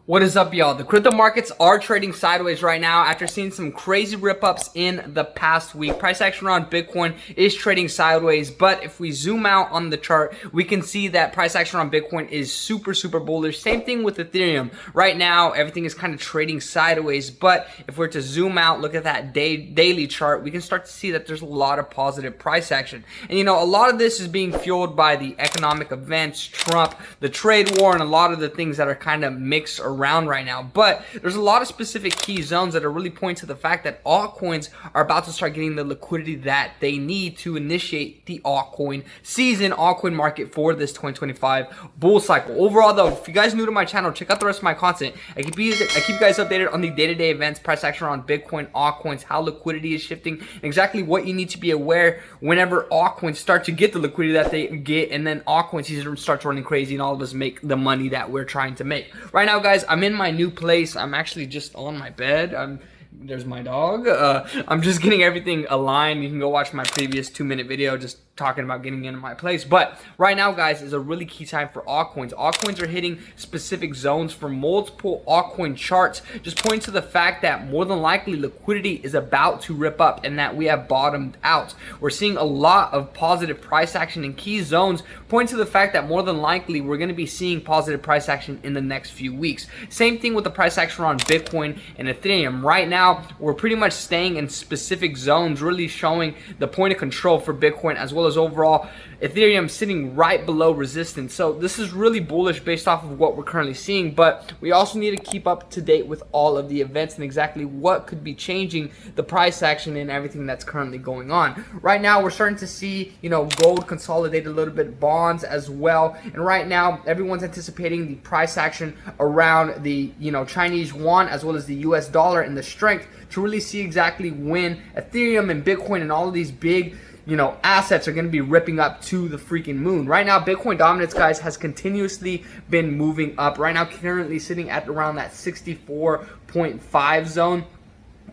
What is up, y'all? The crypto markets are trading sideways right now after seeing some crazy rip-ups in the past week. Price action around Bitcoin is trading sideways, but if we zoom out on the chart, we can see that price action around Bitcoin is super bullish. Same thing with Ethereum. Right now, everything is kind of trading sideways, but if we're to zoom out, look at that daily chart, we can start to see that there's a lot of positive price action. And you know, a lot of this is being fueled by the economic events, Trump, the trade war, and a lot of the things that are kind of mixed around right now. But there's a lot of specific key zones that are really pointing to the fact that altcoins are about to start getting the liquidity that they need to initiate the altcoin season, altcoin market for this 2025 bull cycle. Overall though, if you guys are new to my channel, check out the rest of my content. I keep you guys updated on the day-to-day events, price action around Bitcoin, altcoins, how liquidity is shifting, and exactly what you need to be aware whenever altcoins start to get the liquidity that they get, and then altcoin season starts running crazy and all of us make the money that we're trying to make. Right now, guys, I'm in my new place. I'm actually just on my bed. There's my dog. I'm just getting everything aligned. You can go watch my previous 2-minute video just talking about getting into my place. But right now, guys, is a really key time for altcoins. Altcoins are hitting specific zones for multiple altcoin charts, just pointing to the fact that more than likely liquidity is about to rip up and that we have bottomed out. We're seeing a lot of positive price action in key zones, pointing to the fact that more than likely we're going to be seeing positive price action in the next few weeks. Same thing with the price action around Bitcoin and Ethereum. Right now, we're pretty much staying in specific zones, really showing the point of control for Bitcoin as well as overall Ethereum sitting right below resistance. So this is really bullish based off of what we're currently seeing, but we also need to keep up to date with all of the events and exactly what could be changing the price action and everything that's currently going on. Right now, we're starting to see, you know, gold consolidate a little bit, bonds as well. And right now, everyone's anticipating the price action around the, you know, Chinese yuan as well as the US dollar and the strength to really see exactly when Ethereum and Bitcoin and all of these big, you know, assets are going to be ripping up to the freaking moon. Right now, Bitcoin dominance, guys, has continuously been moving up. Right now, currently sitting at around that 64.5 zone.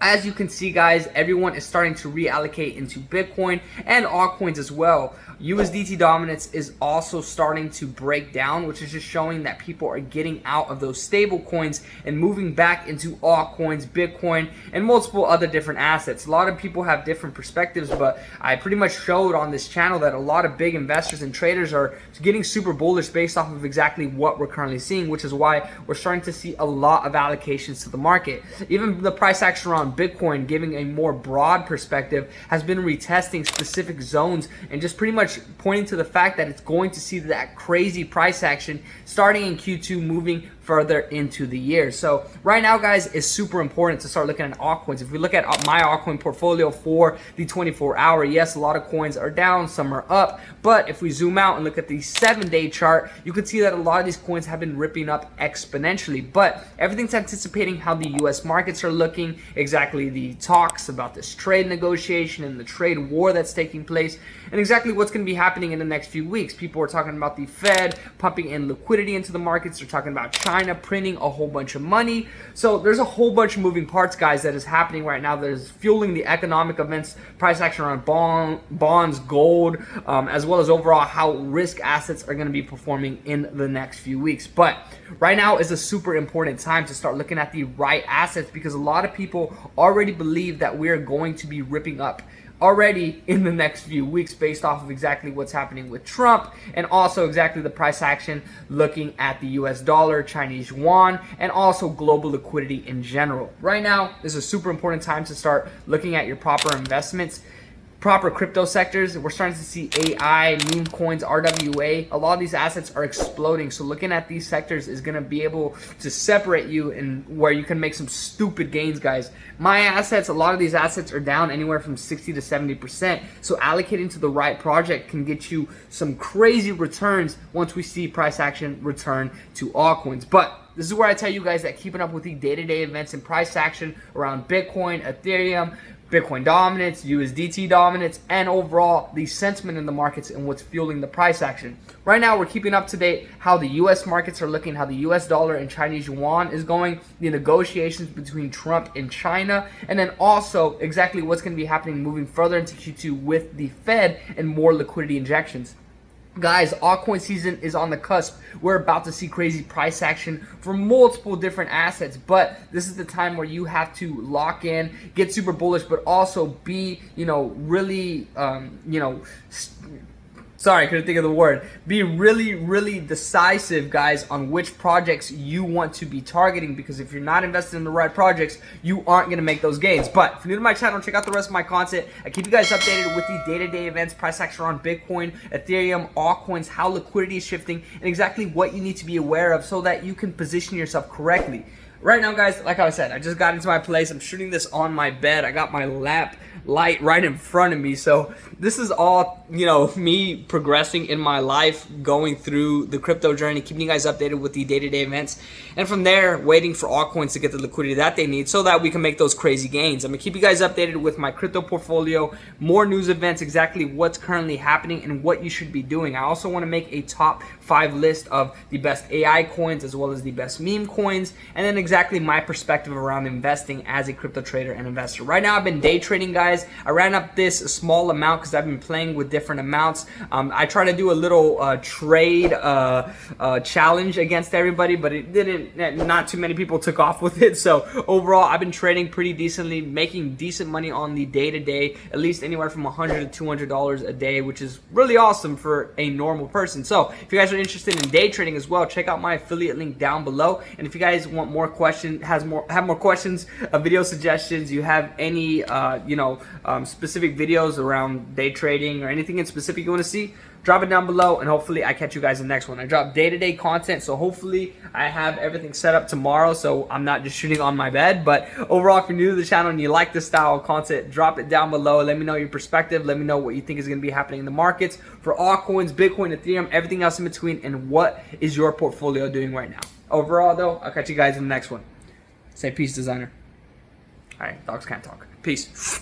As you can see, guys, everyone is starting to reallocate into Bitcoin and altcoins as well. USDT dominance is also starting to break down, which is just showing that people are getting out of those stable coins and moving back into altcoins, Bitcoin, and multiple other different assets. A lot of people have different perspectives, but I pretty much showed on this channel that a lot of big investors and traders are getting super bullish based off of exactly what we're currently seeing, which is why we're starting to see a lot of allocations to the market. Even the price action around Bitcoin, giving a more broad perspective, has been retesting specific zones and just pretty much pointing to the fact that it's going to see that crazy price action starting in Q2, moving further into the year. So right now, guys, it's super important to start looking at altcoins. If we look at my altcoin portfolio for the 24-hour, yes, a lot of coins are down, some are up, but if we zoom out and look at the 7-day chart, you can see that a lot of these coins have been ripping up exponentially. But everything's anticipating how the US markets are looking, exactly the talks about this trade negotiation and the trade war that's taking place, and exactly what's going to be happening in the next few weeks. People are talking about the Fed pumping in liquidity into the markets. They're talking about China printing a whole bunch of money. So there's a whole bunch of moving parts, guys, that is happening right now that is fueling the economic events, price action around bonds, gold, as well as overall how risk assets are going to be performing in the next few weeks. But right now is a super important time to start looking at the right assets, because a lot of people already believe that we are going to be ripping up already in the next few weeks based off of exactly what's happening with Trump, and also exactly the price action looking at the US dollar, Chinese yuan, and also global liquidity in general. Right now is a super important time to start looking at your proper investments, proper crypto sectors. We're starting to see AI, meme coins, RWA. A lot of these assets are exploding. So looking at these sectors is going to be able to separate you and where you can make some stupid gains, guys. My assets, a lot of these assets are down anywhere from 60 to 70%. So allocating to the right project can get you some crazy returns once we see price action return to altcoins. But this is where I tell you guys that keeping up with the day-to-day events and price action around Bitcoin, Ethereum, Bitcoin dominance, USDT dominance, and overall the sentiment in the markets and what's fueling the price action. Right now, we're keeping up to date how the US markets are looking, how the US dollar and Chinese yuan is going, the negotiations between Trump and China, and then also exactly what's going to be happening moving further into Q2 with the Fed and more liquidity injections. Guys, altcoin season is on the cusp. We're about to see crazy price action for multiple different assets, but this is the time where you have to lock in, get super bullish, but also be, really, sorry, I couldn't think of the word. Be really, really decisive, guys, on which projects you want to be targeting, because if you're not invested in the right projects, you aren't going to make those gains. But if you're new to my channel, check out the rest of my content. I keep you guys updated with the day-to-day events, price action on Bitcoin, Ethereum, altcoins, how liquidity is shifting, and exactly what you need to be aware of so that you can position yourself correctly. Right now, guys, like I said, I just got into my place. I'm shooting this on my bed. I got my lamp light right in front of me. So this is all, me progressing in my life, going through the crypto journey, keeping you guys updated with the day-to-day events. And from there, waiting for altcoins to get the liquidity that they need so that we can make those crazy gains. I'm going to keep you guys updated with my crypto portfolio, more news events, exactly what's currently happening and what you should be doing. I also want to make a top 5 list of the best AI coins as well as the best meme coins, and then exactly my perspective around investing as a crypto trader and investor. Right now, I've been day trading, guys. I ran up this small amount because I've been playing with different amounts. I try to do a little trade challenge against everybody, but it didn't. Not too many people took off with it. So overall, I've been trading pretty decently, making decent money on the day-to-day, at least anywhere from $100 to $200 a day, which is really awesome for a normal person. So if you guys are interested in day trading as well, check out my affiliate link down below. And if you guys want more questions, have more questions, video suggestions, you have any specific videos around day trading or anything in specific you want to see, drop it down below, and hopefully I catch you guys in the next one. I drop day-to-day content, so hopefully I have everything set up tomorrow so I'm not just shooting on my bed. But overall, if you're new to the channel and you like this style of content, drop it down below. Let me know your perspective. Let me know what you think is going to be happening in the markets for altcoins, Bitcoin, Ethereum, everything else in between, and what is your portfolio doing right now. Overall, though, I'll catch you guys in the next one. Say peace, designer. All right, dogs can't talk. Peace.